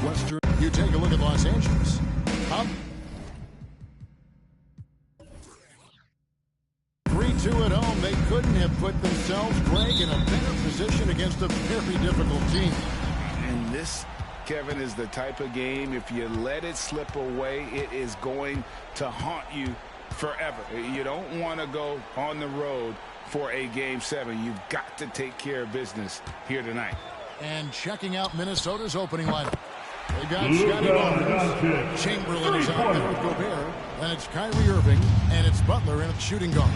Western, you take a look at Los Angeles. Up 3-2 at home. They couldn't have put themselves, Greg, in a better position against a very difficult team. And this, Kevin, is the type of game, if you let it slip away, it is going to haunt you forever. You don't want to go on the road for a Game 7. You've got to take care of business here tonight. And checking out Minnesota's opening lineup. They got Scotty Barnes. Chamberlain is out there with Gobert. And it's Kyrie Irving. And it's Butler in at shooting guard.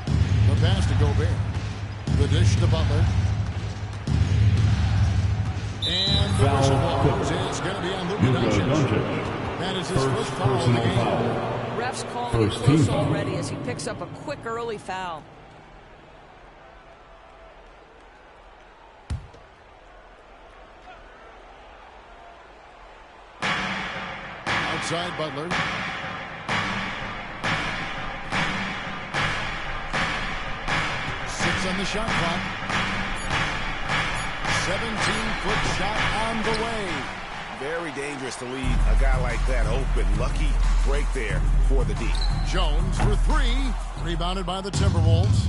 The pass to Gobert. The dish to Butler. And the whistle blows. It's going to be on Luka Doncic. That is his first foul of the game. Refs calling it close already as he picks up a quick early foul. Outside Butler. Six on the shot clock. 17-foot shot on the way. Very dangerous to leave a guy like that open. Lucky break there for the D. Jones for three. Rebounded by the Timberwolves.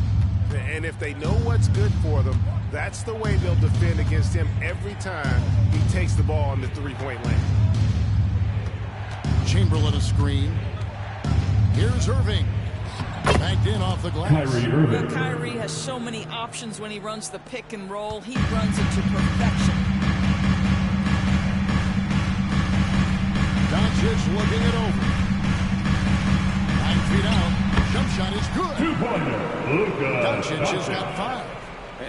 And if they know what's good for them, that's the way they'll defend against him every time he takes the ball in the three-point lane. Chamberlain a screen. Here's Irving. Backed in off the glass. Well, Kyrie has so many options when he runs the pick and roll. He runs it to perfection. Doncic looking it over. 9 feet out. Jump shot is good. Doncic has got 5.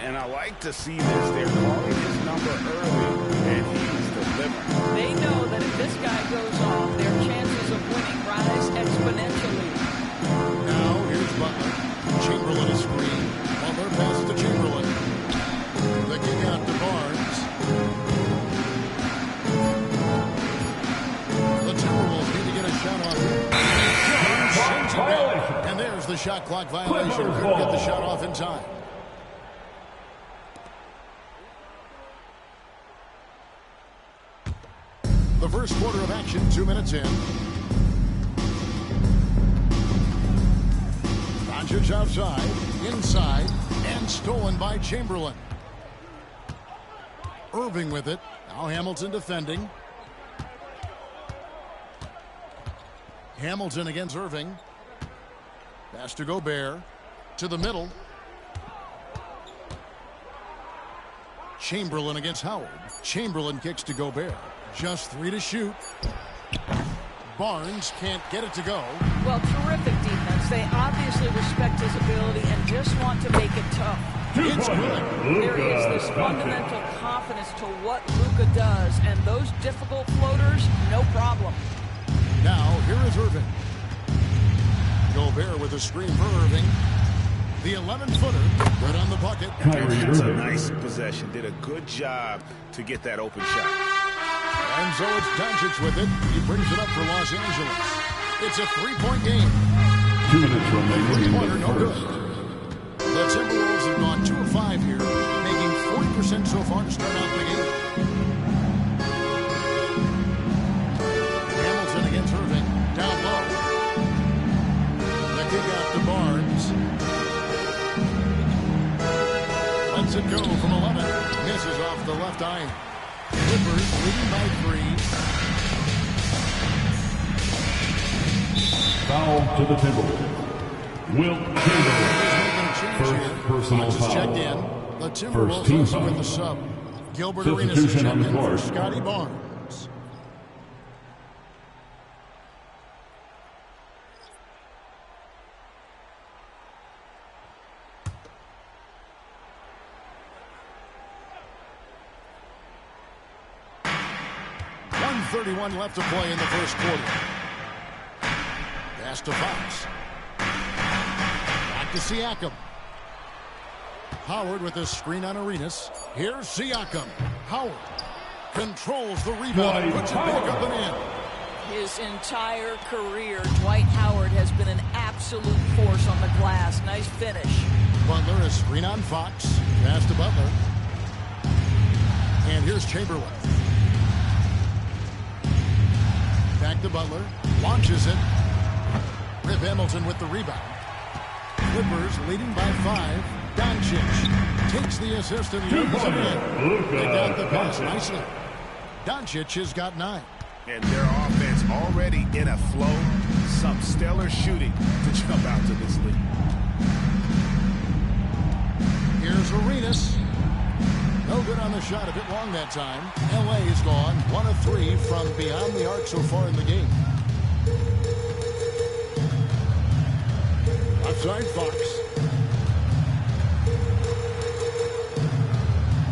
And I like to see this. They're calling his number early, and he's delivering. They know that if this guy goes off, their chances of winning rise exponentially. Now here's Butler. Chamberlain a screen. Butler passes to Chamberlain. The kick out to Barnes. The Timberwolves need to get a shot off. Sends it back. And there's the shot clock violation. Couldn't get the shot off in time. The first quarter of action, 2 minutes in. Doncic outside, inside, and stolen by Chamberlain. Irving with it. Now Hamilton defending. Hamilton against Irving. Pass to Gobert. To the middle. Chamberlain against Howard. Chamberlain kicks to Gobert. Just 3 to shoot. Barnes can't get it to go. Well, terrific defense. They obviously respect his ability and just want to make it tough. It's good. There is this fundamental confidence to what Luka does, and those difficult floaters, no problem. Now, here is Irving. Gobert with a screen for Irving. The 11-footer, right on the bucket. That's a nice possession. Did a good job to get that open shot. And so it's Doncic with it. He brings it up for Los Angeles. It's a 3-point game. 2 minutes remaining in the no good. The Timberwolves have gone 2 of 5 here, making 40% so far to start out the game. Hamilton against Irving. Down low. The kick out to Barnes. Lets it go from 11. Misses off the left iron. Clippers leading by 3. Foul to the Timberwolves. Wilt Chamberlain. First personal foul. Checked in. The Timberwolves also with the sub. Gilbert Arenas is checked in for Scotty Barnes. .31 left to play in the first quarter. Pass to Fox. Back to Siakam. Howard with a screen on Arenas. Here's Siakam. Howard controls the rebound and puts it back up and in. His entire career, Dwight Howard has been an absolute force on the glass. Nice finish. Butler is screen on Fox. Pass to Butler. And here's Chamberlain. Back to Butler. Launches it. Rip Hamilton with the rebound. Clippers leading by 5. Doncic takes the assist and leaves it in. They got the pass nicely. Doncic has got 9. And their offense already in a flow. Some stellar shooting to jump out to this lead. Here's Arenas. No good on the shot, a bit long that time. L.A. is gone 1 of 3 from beyond the arc so far in the game. Outside Fox.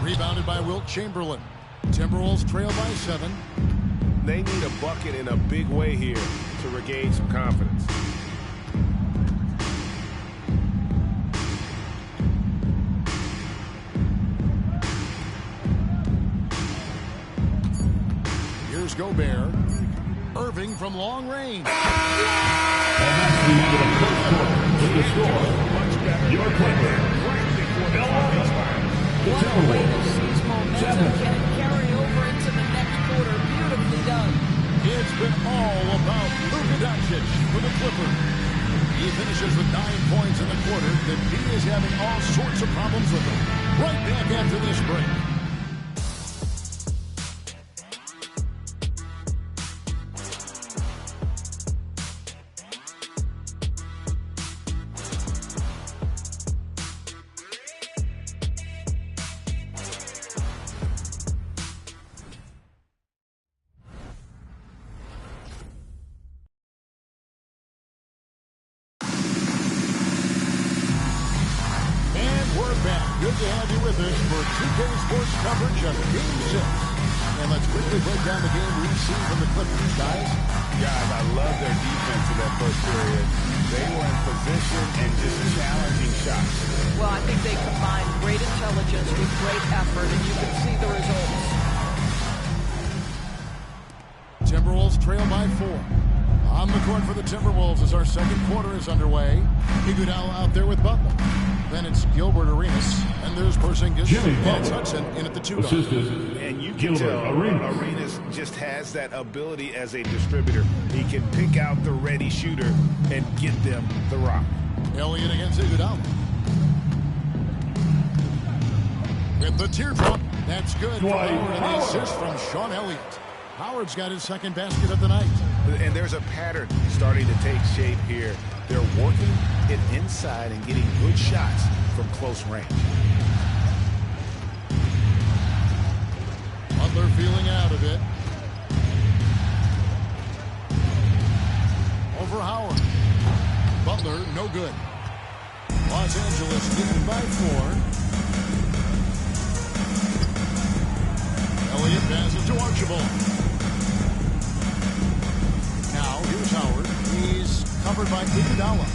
Rebounded by Wilt Chamberlain. Timberwolves trail by 7. They need a bucket in a big way here to regain some confidence. Here's Gobert. Irving from long range. And that's the end of the first quarter. With the score, your Clippers. What a way to seize momentum. Can it carry over into the next quarter? Beautiful finishes with 9 points in the quarter. The D is having all sorts of problems with them. Right back after this break. Good to have you with us for 2K Sports coverage of Game 6. And let's quickly break down the game we've seen from the Clippers, guys. Guys, I love their defense in that first period. They were in position and just challenging shots. Well, I think they combined great intelligence with great effort, and you can see the results. Timberwolves trail by 4. On the court for the Timberwolves as our second quarter is underway. Iguodala out there with Butler. Then it's Gilbert Arenas, and there's Porzingis, and it's Hudson in at the 2 guard. And you can tell Arenas just has that ability as a distributor. He can pick out the ready shooter and get them the rock. Elliott against Iguodala. With the teardrop, that's good. Dwight And the assist from Sean Elliott. Howard's got his second basket of the night. And there's a pattern starting to take shape here. They're working it inside and getting good shots from close range. Butler feeling out of it. Over Howard. Butler, no good. Los Angeles leading by 4. Elliott passes to Archibald. Now, here's Howard. He's covered by Iguodala.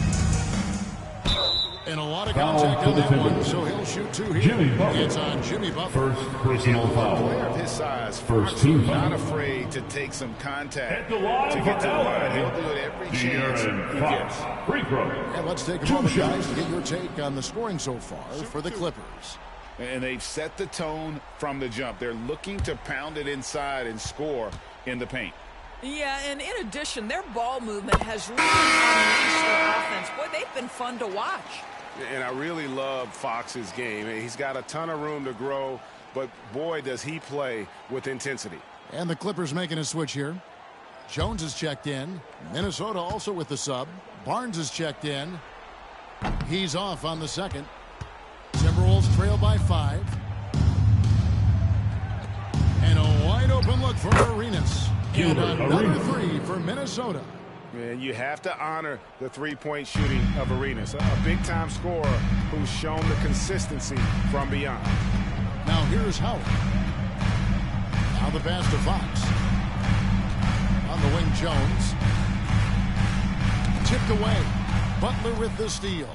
And a lot of contact on that one, so he'll shoot 2 here. Jimmy Butler. It's on Jimmy Butler. First personal A player foul. of his size, First Fox, team not foul. afraid to take some contact At the line to for get to the foul. line. He'll do it every chance he gets. Free throw. And let's take a Two moment, shots. guys, to get your take on the scoring so far for the Clippers. And they've set the tone from the jump. They're looking to pound it inside and score in the paint. Yeah, and in addition, their ball movement has really unleashed their offense. Boy, they've been fun to watch. And I really love Fox's game. He's got a ton of room to grow, but boy, does he play with intensity. And the Clippers making a switch here. Jones is checked in. Minnesota also with the sub. Barnes is checked in. He's off on the second. Timberwolves trail by 5. And a wide open look for Arenas. And another 3 for Minnesota. Man, you have to honor the three-point shooting of Arenas, a big-time scorer who's shown the consistency from beyond. Now here's Howard. Now the pass to Fox. On the wing, Jones. Tipped away. Butler with the steal.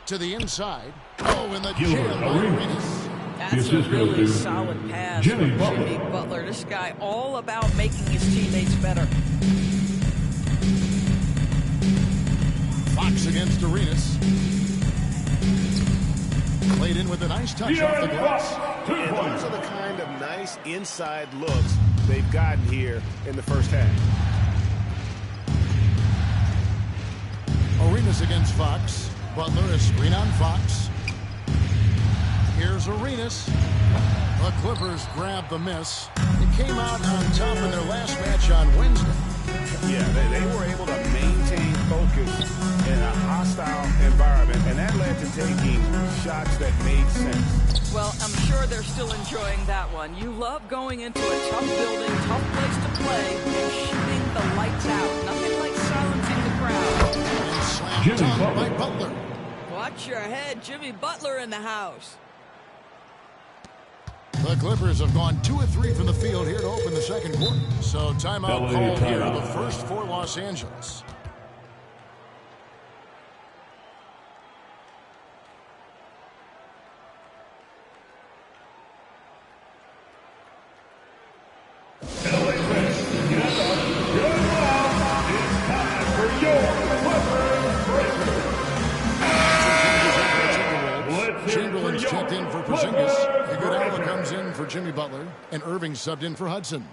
To the inside. Oh, and the jam by Arenas. That's a really solid pass from Jimmy Butler. This guy all about making his teammates better. Fox against Arenas. Played in with a nice touch off the glass. And those are the kind of nice inside looks they've gotten here in the first half. Arenas against Fox. Butler, a screen on Fox. Here's Arenas. The Clippers grabbed the miss. It came out on top in their last match on Wednesday. Yeah, they were able to maintain focus in a hostile environment, and that led to taking shots that made sense. Well, I'm sure they're still enjoying that one. You love going into a tough building, tough place to play, and shooting the lights out. Nothing like silencing the crowd. And slammed dunk by Butler. Watch your head. Jimmy Butler in the house. The Clippers have gone 2 of 3 from the field here to open the second quarter. So timeout called here, the first for Los Angeles. Chamberlain's checked in for Porzingis. Iguodala comes in for Jimmy Butler, and Irving subbed in for Hudson.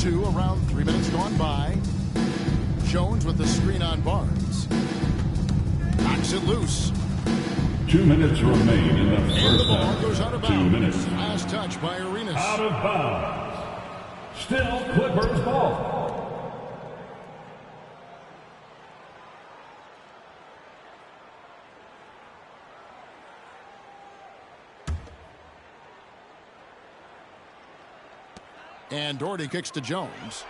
2 around 3 minutes gone by. Jones with the screen on Barnes. Knocks it loose. 2 minutes remain in the And the first ball half. goes out of 2 bounds. minutes. Last touch by Arenas. Out of bounds. Still Clippers ball. And Doherty kicks to Jones.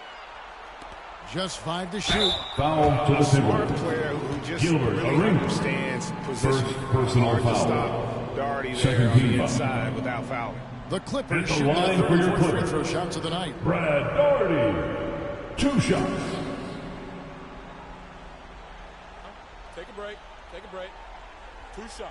Just 5 to shoot. Foul to the Smart Timberwolves. player who just Gilbert really Arenas. understands position. First personal Hard to foul. stop Doherty Second there on team the foul. inside without fouling. The Clippers At the shoot line their for your 34th free Clippers. throw shots of the night. Brad Doherty. 2 shots. Take a break. Take a break. 2 shots.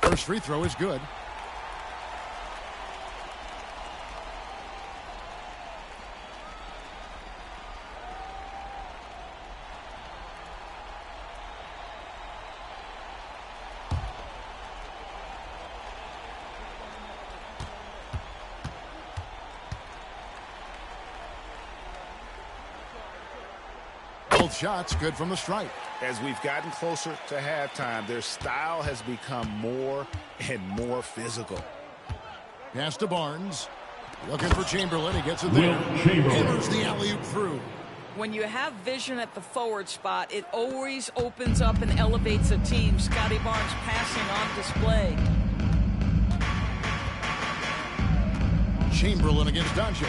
First free throw is good. Both shots good from the stripe. As we've gotten closer to halftime, their style has become more and more physical. Pass to Barnes. Looking for Chamberlain. He gets it there. Will Chamberlain. Hammers the alley-oop through. When you have vision at the forward spot, it always opens up and elevates a team. Scotty Barnes passing on display. Chamberlain against Doncic.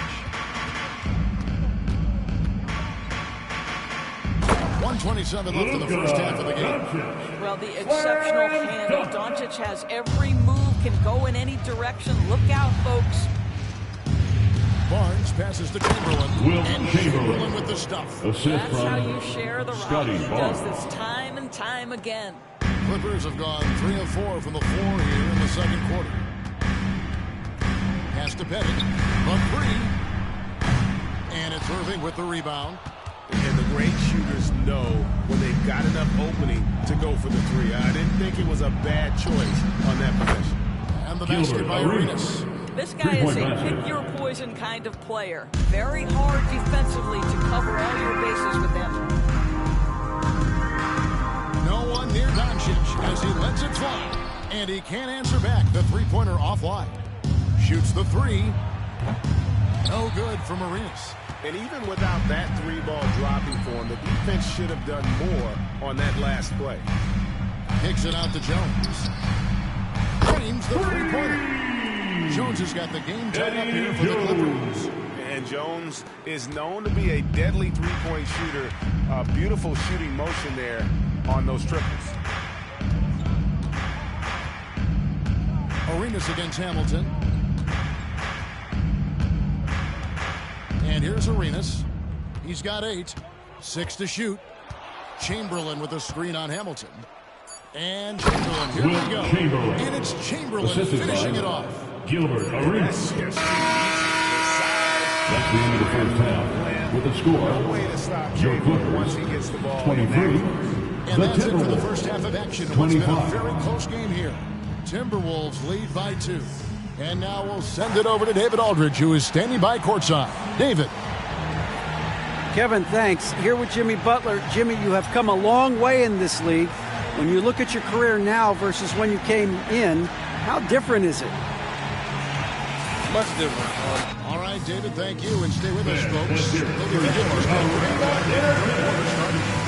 1:27 left in the first half of the game. Well, the exceptional handle. Doncic has every move, can go in any direction. Look out, folks. Barnes passes to Chamberlain. Will And Chamberlain. with the stuff. Assist That's from how you share the rock. Scotty He Barnes. does this time and time again. Clippers have gone 3 of 4 from the floor here in the second quarter. Pass to Pettit. The 3. And it's Irving with the rebound. And the great shooters know when they've got enough opening to go for the 3. I didn't think it was a bad choice on that possession. And the Gilbert basket by Arenas. Arenas. This guy is a Three-point basket. pick-your-poison kind of player. Very hard defensively to cover all your bases with him. No one near Doncic as he lets it fly. And he can't answer back. The three-pointer offline. Shoots the 3. No good from Arenas. And even without that 3-ball dropping for him, the defense should have done more on that last play. Kicks it out to Jones. Frames the three-pointer. Jones has got the game tied up here for the Clippers. And Jones is known to be a deadly three-point shooter. A beautiful shooting motion there on those triples. Arenas against Hamilton. And here's Arenas. He's got 8. 6 to shoot. Chamberlain with a screen on Hamilton. And Chamberlain, here Will we go. Chamberlain. And it's Chamberlain Assisted finishing by it off. Gilbert Arenas. Yes. That's the end of the first half. With the No score, way to stop your Chamberlain once Clippers he gets the ball. 23. And The that's it for the Timberwolves first half of action. What's been a 25. very close game here. Timberwolves lead by 2. And now we'll send it over to David Aldridge, who is standing by courtside. David. Kevin, thanks. Here with Jimmy Butler. Jimmy, you have come a long way in this league. When you look at your career now versus when you came in, how different is it? Much different. All right, David, thank you. And stay with us, Let's folks. hear it We'll for be back in Gilbert just a moment. Arenas.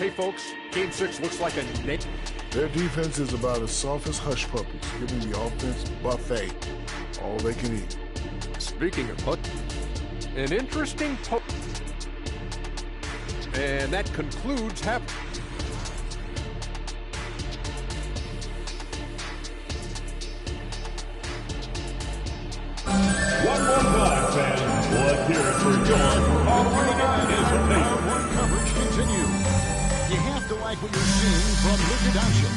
Okay, folks, Game 6 looks like a net. Their defense is about as soft as hush puppies, giving the offense buffet, all they can eat. Speaking of put, an interesting and that concludes half. One more time, fans. Let's hear it for your Round one coverage continues. You have to like what you're seeing from Luka Doncic.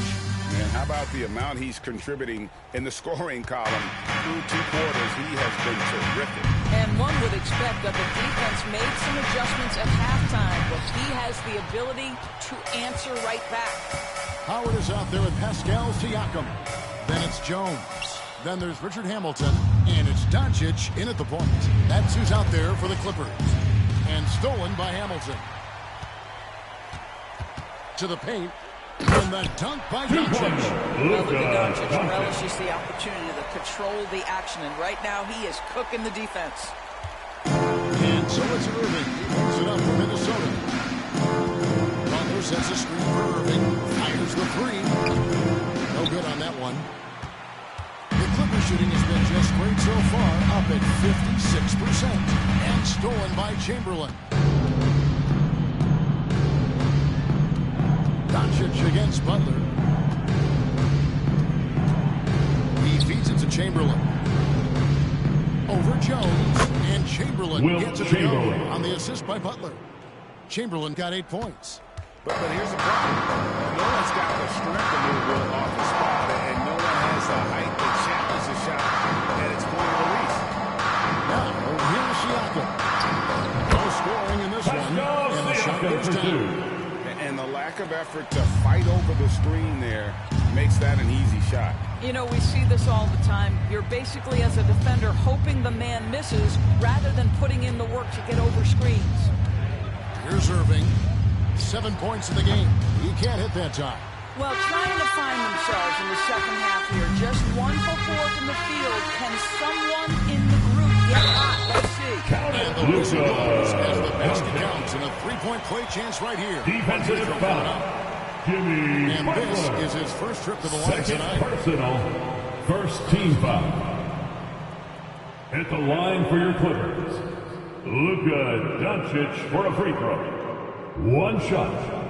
And how about the amount he's contributing in the scoring column through 2 quarters? He has been terrific. And one would expect that the defense made some adjustments at halftime, but he has the ability to answer right back. Howard is out there with Pascal Siakam. Then it's Jones. Then there's Richard Hamilton. And it's Doncic in at the point. That's who's out there for the Clippers. And stolen by Hamilton. To the paint. And the dunk by Doncic. Luka Doncic relishes the opportunity to control the action, and right now he is cooking the defense. And so it's Irving. He pulls it up for Minnesota. Butler sets a screen for Irving. Fires the 3. No good on that one. The Clippers shooting has been just great so far, up at 56%. And stolen by Chamberlain. Doncic against Butler. He feeds it to Chamberlain. Over Jones. And Chamberlain gets it to go on the assist by Butler. Chamberlain got 8 points. But here's the problem. No one's got the strength to move Will off the spot, and no one has the height that challenges the shot at its point of release. Now, here's Siakam. No scoring in this one. And the shot goes down. And the lack of effort to fight over the screen there makes that an easy shot. You know, we see this all the time. You're basically, as a defender, hoping the man misses rather than putting in the work to get over screens. Here's Irving. 7 points in the game. He can't hit that time. Well, trying to find themselves in the second half here. Just 1 for 4 from the field. Can someone in the group get hot? Let's see. And the whistle goes as the basket counts, and a 3-point play chance right here. Defensive foul. Jimmy And Butler. this is his first trip to the line Second tonight. personal. First team foul. At the line for your Clippers, Luka Doncic for a free throw. 1 shot.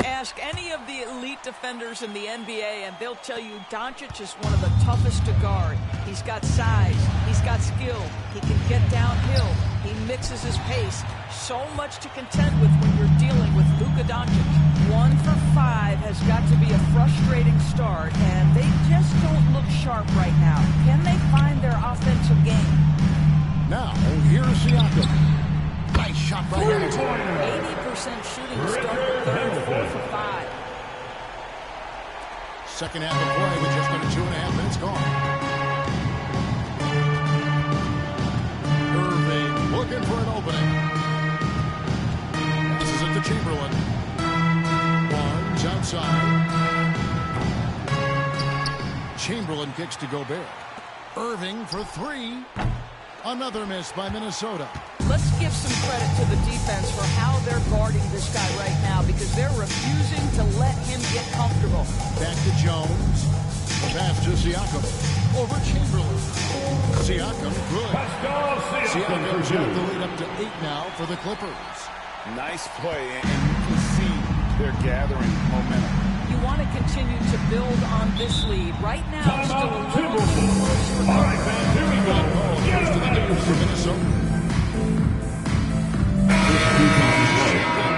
Ask any of the elite defenders in the NBA, and they'll tell you Doncic is one of the toughest to guard. He's got size. He's got skill. He can get downhill. He mixes his pace. So much to contend with when you're dealing with Luka Doncic. 1 for 5 has got to be a frustrating start, and they just don't look sharp right now. Can they find their offensive game? Now, here's Siakam. Nice shot by Hamilton. 80% shooting to start the third, 4 for 5. Second half of play with just under 2.5 minutes gone. Irving looking for an opening. Passes it to Chamberlain. Barnes outside. Chamberlain kicks to Gobert. Irving for 3. Another miss by Minnesota. Let's give some credit to the defense for how they're guarding this guy right now, because they're refusing to let him get comfortable. Back to Jones. The pass to Siakam. Over Chamberlain. Siakam good. Siakam's got the lead up to 8 now for the Clippers. Nice play, and you can see they're gathering momentum. You want to continue to build on this lead. Right now, it's still a little too close for All right, fans, here we go. Goes to the Neal for Minnesota.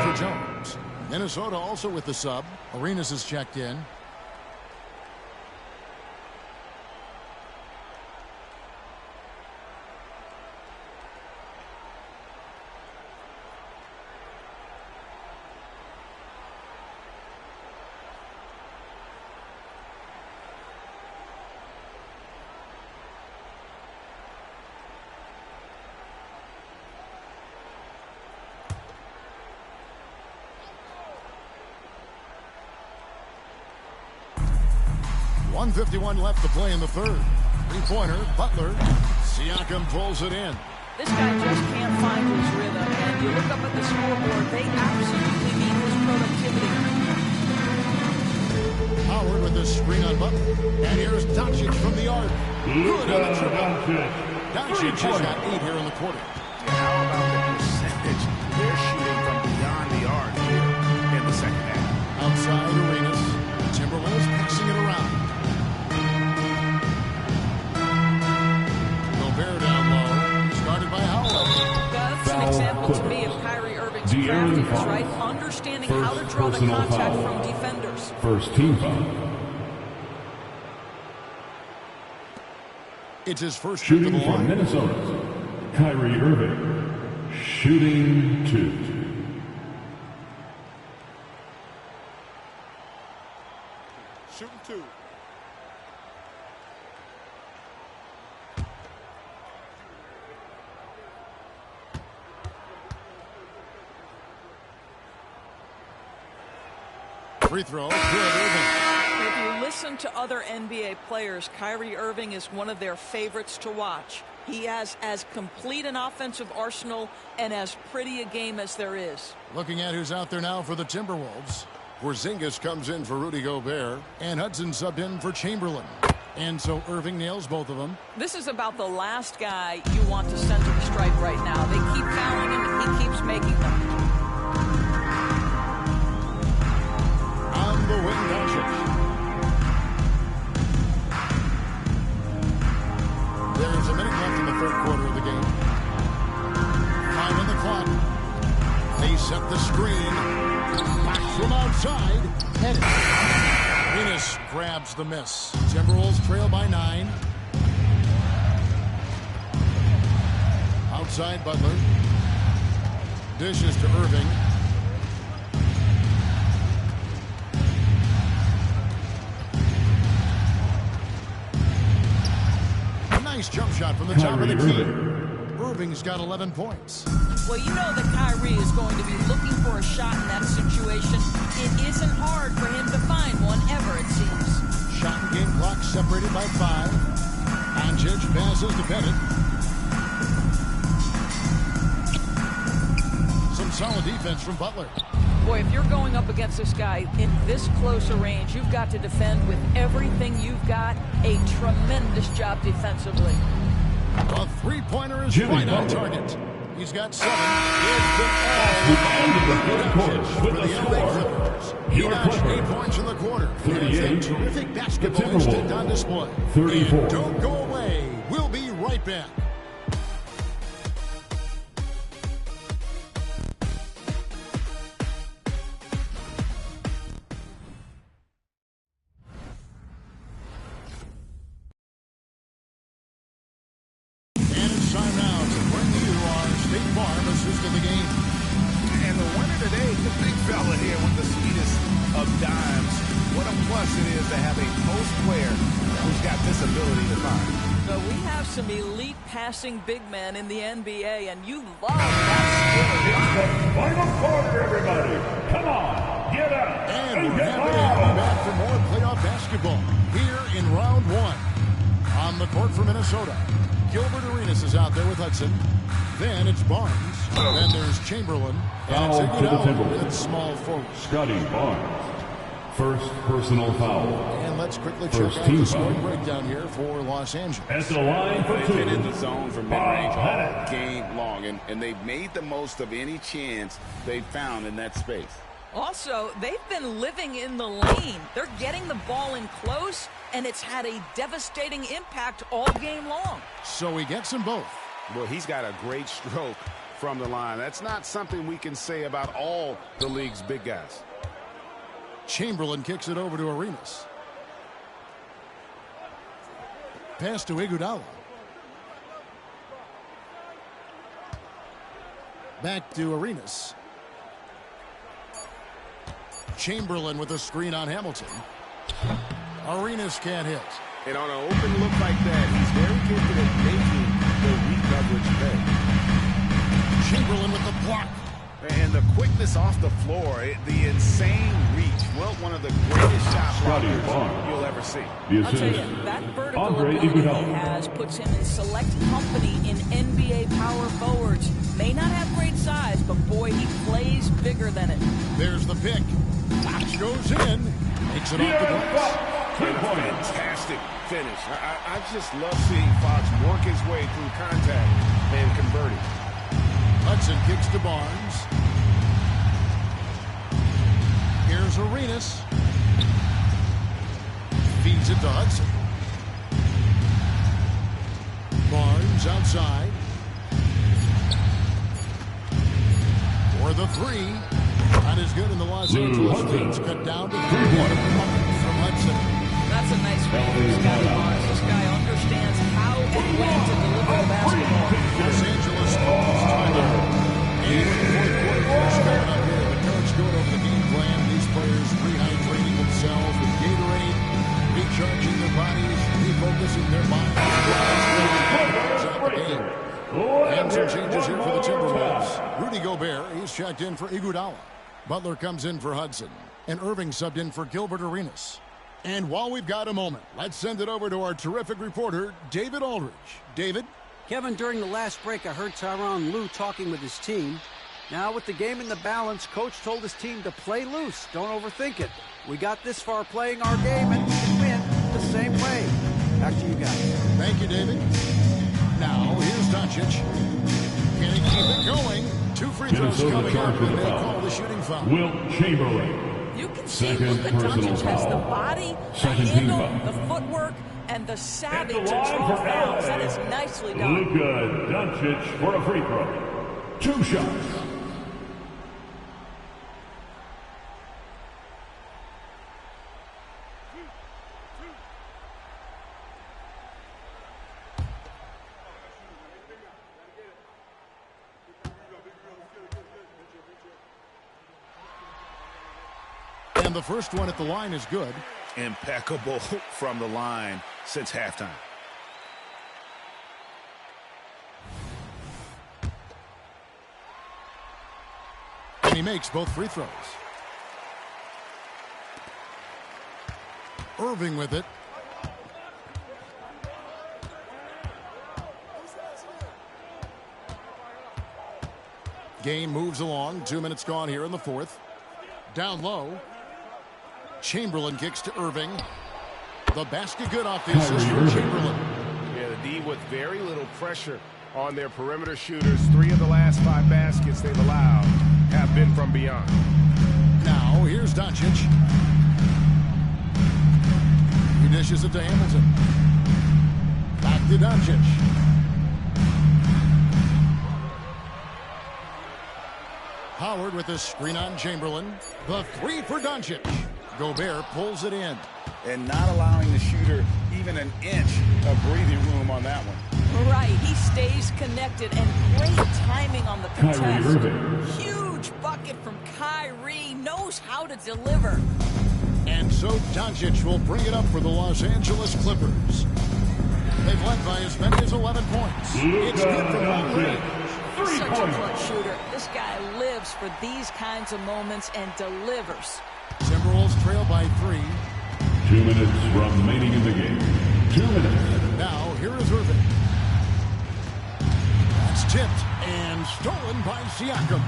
For Jones. Minnesota also with the sub. Arenas is checked in. 1:51 left to play in the third. Three-pointer, Butler. Siakam pulls it in. This guy just can't find his rhythm. And you look up at the scoreboard, they absolutely need his productivity. Howard with the screen on Butler. And here's Doncic from the arc. Good on the triple. Doncic has got 8 here in the quarter. Yeah, how about the percentage they're shooting from beyond the arc here in the second half? Outside Arenas. Timberwolves passing it around. Gobert down low. Started by Howard. That's an example to me of Kyrie Irving's craftiness, right? Understanding how to draw the contact from defenders. First team foul. It's his first Shooting from Minnesota, Kyrie Irving. Shooting 2. Shooting 2. Free throw. Good, Irving. If you listen to other NBA players, Kyrie Irving is one of their favorites to watch. He has as complete an offensive arsenal and as pretty a game as there is. Looking at who's out there now for the Timberwolves. Porzingis comes in for Rudy Gobert, and Hudson subbed in for Chamberlain. And so Irving nails both of them. This is about the last guy you want to send to the stripe right now. They keep fouling him, and he keeps making them. On the wing, Doncic. There's a minute left in the third quarter of the game. 5 on the clock. They set the screen. Back from outside. Headed. Arenas grabs the miss. Timberwolves trail by 9. Outside Butler. Dishes to Irving. Nice jump shot from the top of the key. Irving's got 11 points. Well, you know that Kyrie is going to be looking for a shot in that situation. It isn't hard for him to find one ever, it seems. Shot and game clock separated by 5. Doncic passes to Bennett. Some solid defense from Butler. Boy, if you're going up against this guy in this close a range, you've got to defend with everything you've got. A tremendous job defensively. A three-pointer is right on target. He's got 7. For the score. He got 8 points in the quarter. 38. Terrific basketball instinct on display. 34. And don't go away. We'll be right back. Passing big men in the NBA, and you love that skill. Final quarter, everybody. Come on, get up and we're happy to have you back for more playoff basketball here in round 1. On the court for Minnesota, Gilbert Arenas is out there with Hudson. Then it's Barnes. Then there's Chamberlain. And foul it's to the Timberwolves. Small forward. Scotty Barnes. First personal foul. And let's quickly First check out team the scoring foul. breakdown here for Los Angeles. At the line for They've 2. been in the zone for mid-range all game long, and they've made the most of any chance they've found in that space. Also, they've been living in the lane. They're getting the ball in close, and it's had a devastating impact all game long. So he gets them both. Well, he's got a great stroke from the line. That's not something we can say about all the league's big guys. Chamberlain kicks it over to Arenas. Pass to Iguodala. Back to Arenas. Chamberlain with a screen on Hamilton. Arenas can't hit. And on an open look like that, he's very capable of making the weak coverage pay. Chamberlain with the block. And the quickness off the floor, the insane reach. Well, one of the greatest shot blockers you'll ever see. I'll tell you, that vertical ability he has puts him in select company in NBA power forwards. May not have great size, but boy, he plays bigger than it. There's the pick. Fox goes in. Makes it off the glass. Fantastic finish. I just love seeing Fox work his way through contact and converting. Hudson kicks to Barnes. Here's Arenas. Feeds it to Hudson. Barnes outside. For the three. Not as good in the Los Angeles Kings. Cut down to 3 from Hudson. That's a nice read from Scotty Barnes. This guy understands how and when to deliver the basketball. Los Angeles is tied up. And the fourth quarter is coming up here. The coach going over the game plan. These players rehydrating themselves with Gatorade, recharging their bodies, refocusing their minds. And some changes here for the Timberwolves. Rudy Gobert, he's checked in for Iguodala. Butler comes in for Hudson. And Irving subbed in for Gilbert Arenas. And while we've got a moment, let's send it over to our terrific reporter, David Aldridge. David? Kevin, during the last break, I heard Tyronn Lue talking with his team. Now, with the game in the balance, Coach told his team to play loose. Don't overthink it. We got this far playing our game, and we can win the same way. Back to you guys. Thank you, David. Now, here's Doncic. Can he keep it going? 2 free throws coming up, and they call the shooting foul. Wilt Chamberlain. You can see that Doncic has the body, the handle, the footwork, and the savvy to draw fouls. That is nicely done. Luka Doncic for a free throw. 2 shots. And the first one at the line is good. Impeccable from the line since halftime. And he makes both free throws. Irving with it. Game moves along. 2 minutes gone here in the fourth. Down low. Chamberlain kicks to Irving. The basket good off the assist from Chamberlain. Yeah, the D with very little pressure on their perimeter shooters. 3 of the last 5 baskets they've allowed have been from beyond. Now, here's Doncic. He dishes it to Hamilton. Back to Doncic. Howard with a screen on Chamberlain. The 3 for Doncic. Gobert pulls it in. And not allowing the shooter even an inch of breathing room on that one. Right, he stays connected, and great timing on the contest. Huge bucket from Kyrie, knows how to deliver. And so Doncic will bring it up for the Los Angeles Clippers. They've led by as many as 11 points. It's good for long range. Such a clutch shooter. This guy lives for these kinds of moments and delivers. Timberwolves trail by 3. 2 minutes remaining in the game. 2 minutes. Now, here is Irving. That's tipped and stolen by Siakam.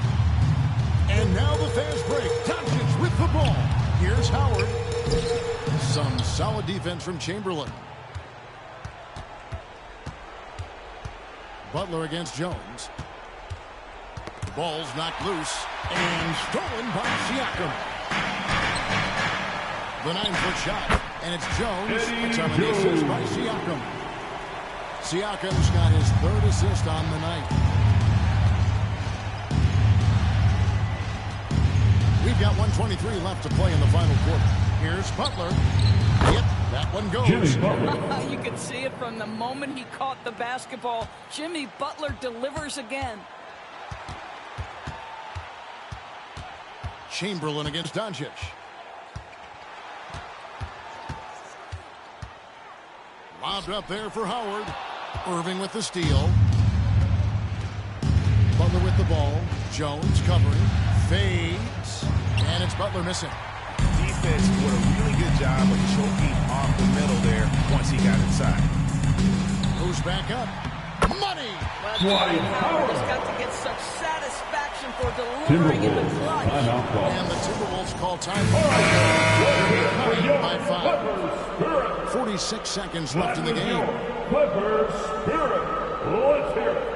And now the fast break. Doncic with the ball. Here's Howard. Some solid defense from Chamberlain. Butler against Jones. Ball's knocked loose and stolen by Siakam. The 9-foot shot, and it's Jones. It's on an assist by Siakam. Siakam's got his 3rd assist on the night. We've got 1:23 left to play in the final quarter. Here's Butler. Yep, that one goes. You can see it from the moment he caught the basketball. Jimmy Butler delivers again. Chamberlain against Doncic. Lobbed up there for Howard. Irving with the steal. Butler with the ball. Jones covering, fades, and it's Butler missing. Defense did a really good job of choking off the middle there once he got inside. Moves back up. Money! Well, Howard has got to get such satisfaction for delivering in the clutch. And the Timberwolves call time by 5. 46 seconds left in the game. Clippers Spirit. Let's hear it.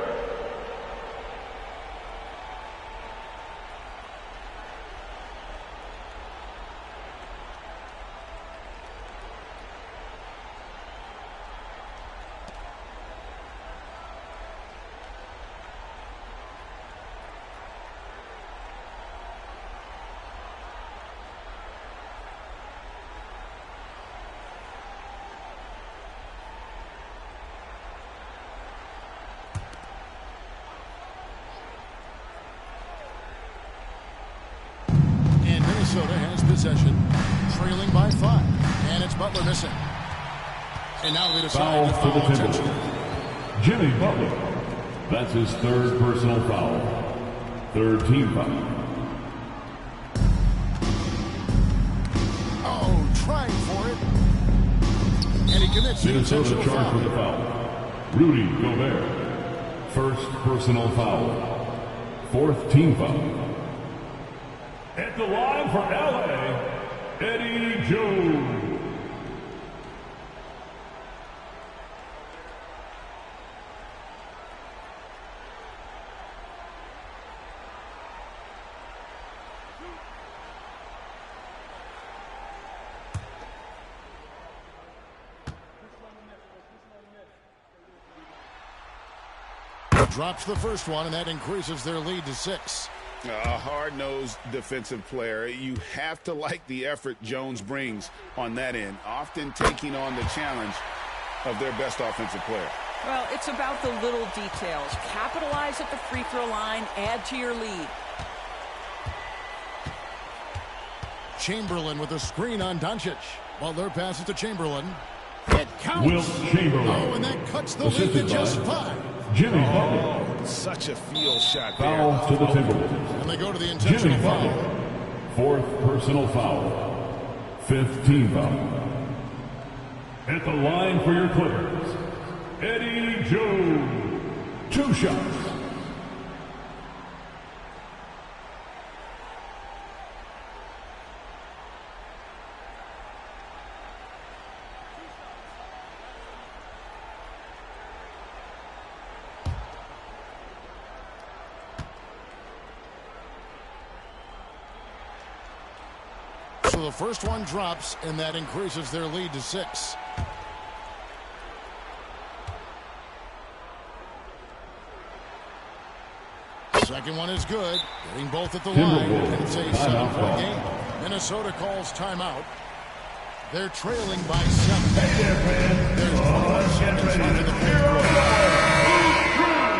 Minnesota has possession, trailing by 5, and it's Butler missing. And now they decide to foul intentionally. Jimmy Butler. That's his third personal foul. Third team foul. Oh, trying for it. And he commits the Minnesota intentional charged foul. with a foul. Rudy Gobert. First personal foul. Fourth team foul. At the line for LA, Eddie Jones. Drops the first one, and that increases their lead to 6. A hard-nosed defensive player. You have to like the effort Jones brings on that end, often taking on the challenge of their best offensive player. Well, it's about the little details. Capitalize at the free throw line, add to your lead. Chamberlain with a screen on Doncic. Butler passes to Chamberlain. It counts. Will Chamberlain. Oh, and that cuts the lead to just 5. Jimmy Butler. Such a field shot there. Foul to the Timberwolves. And they go to the intentional Jimmy foul. Butler. Fourth personal foul. Fifth team foul. At the line for your Clippers, Eddie Jones. 2 shots. So the first one drops, and that increases their lead to 6. Second one is good. Getting both at the line, and it's a 7-point game. Minnesota calls timeout. They're trailing by 7. There's 21 seconds left in the fourth quarter.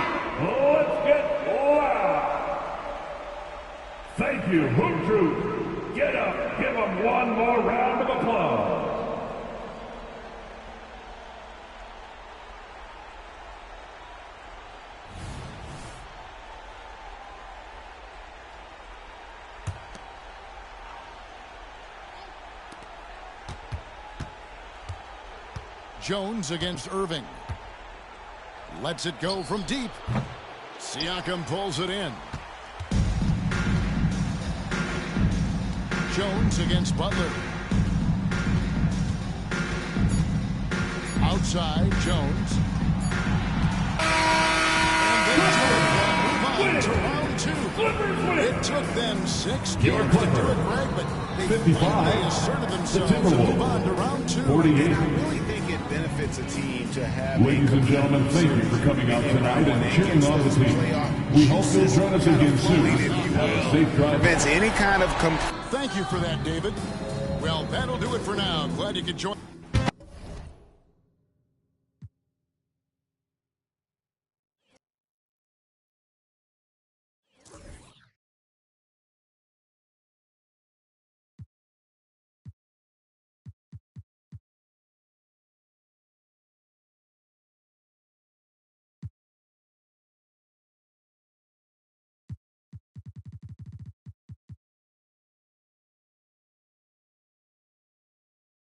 Let's get loud. Thank you, Hoop Troop. Get up, give them one more round of applause. Jones against Irving. Lets it go from deep. Siakam pulls it in. Jones against Butler. Outside, Jones. And they move on to round 2. It took them 6 games to do it, Greg, but they finally asserted themselves and move on to round 2. 48. I really think it benefits a team to have Ladies and gentlemen, thank you for coming out tonight and cheering on the team. We hope you'll join us again soon. Have a safe drive. prevents any kind of Thank you for that, David. Well, that'll do it for now. Glad you could join.